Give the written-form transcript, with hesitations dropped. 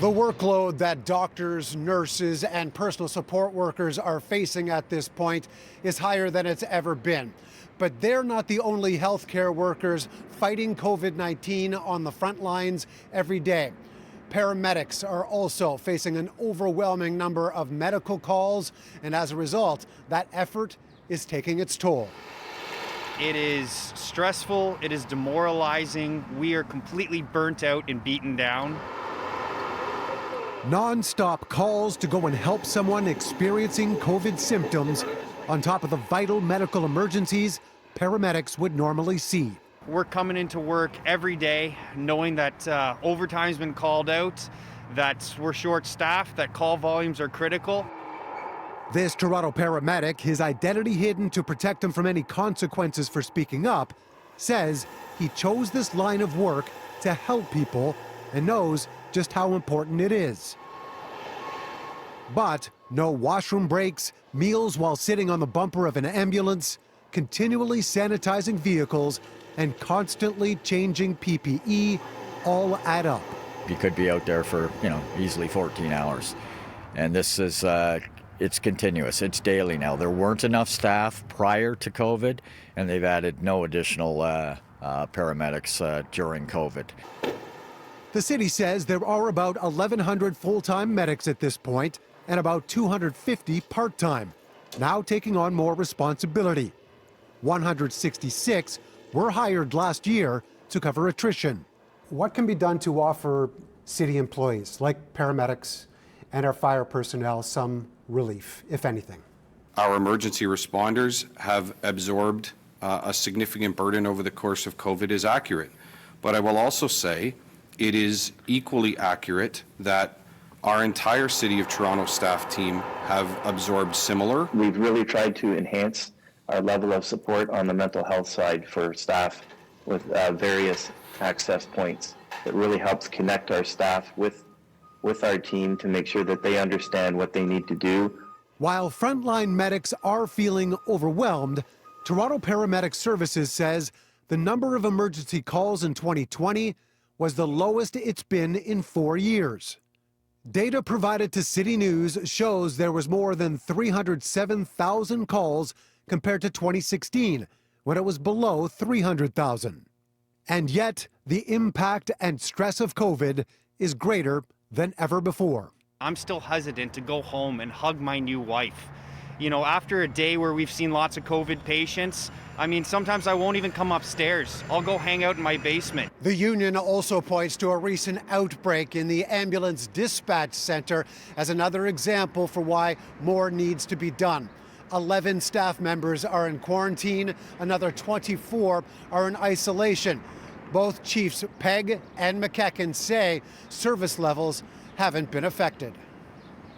The workload that doctors, nurses, and personal support workers are facing at this point is higher than it's ever been. But they're not the only healthcare workers fighting COVID-19 on the front lines every day. Paramedics are also facing an overwhelming number of medical calls, and as a result, that effort is taking its toll. It is stressful, it is demoralizing. We are completely burnt out and beaten down. Non-stop calls to go and help someone experiencing COVID symptoms on top of the vital medical emergencies paramedics would normally see. We're coming into work every day knowing that overtime's been called out, that we're short-staffed, that call volumes are critical. This Toronto paramedic, his identity hidden to protect him from any consequences for speaking up, says he chose this line of work to help people and knows just how important it is. But no washroom breaks, meals while sitting on the bumper of an ambulance, continually sanitizing vehicles, and constantly changing PPE all add up. You could be out there for, easily 14 hours. And this is, it's continuous, it's daily now. There weren't enough staff prior to COVID, and they've added no additional paramedics during COVID. The city says there are about 1,100 full-time medics at this point and about 250 part-time, now taking on more responsibility. 166 were hired last year to cover attrition. What can be done to offer city employees, like paramedics and our fire personnel, some relief, if anything? Our emergency responders have absorbed a significant burden over the course of COVID is accurate. But I will also say it is equally accurate that our entire City of Toronto staff team have absorbed similar. We've really tried to enhance our level of support on the mental health side for staff with various access points that really helps connect our staff with our team to make sure that they understand what they need to do. While frontline medics are feeling overwhelmed, Toronto Paramedic Services says the number of emergency calls in 2020 was the lowest it's been in 4 years. Data provided to CityNews shows there was more than 307,000 calls compared to 2016, when it was below 300,000. And yet, the impact and stress of COVID is greater than ever before. I'm still hesitant to go home and hug my new wife. After a day where we've seen lots of COVID patients, sometimes I won't even come upstairs. I'll go hang out in my basement. The union also points to a recent outbreak in the ambulance dispatch center as another example for why more needs to be done. 11 staff members are in quarantine, another 24 are in isolation. Both Chiefs Pegg and McEllister say service levels haven't been affected.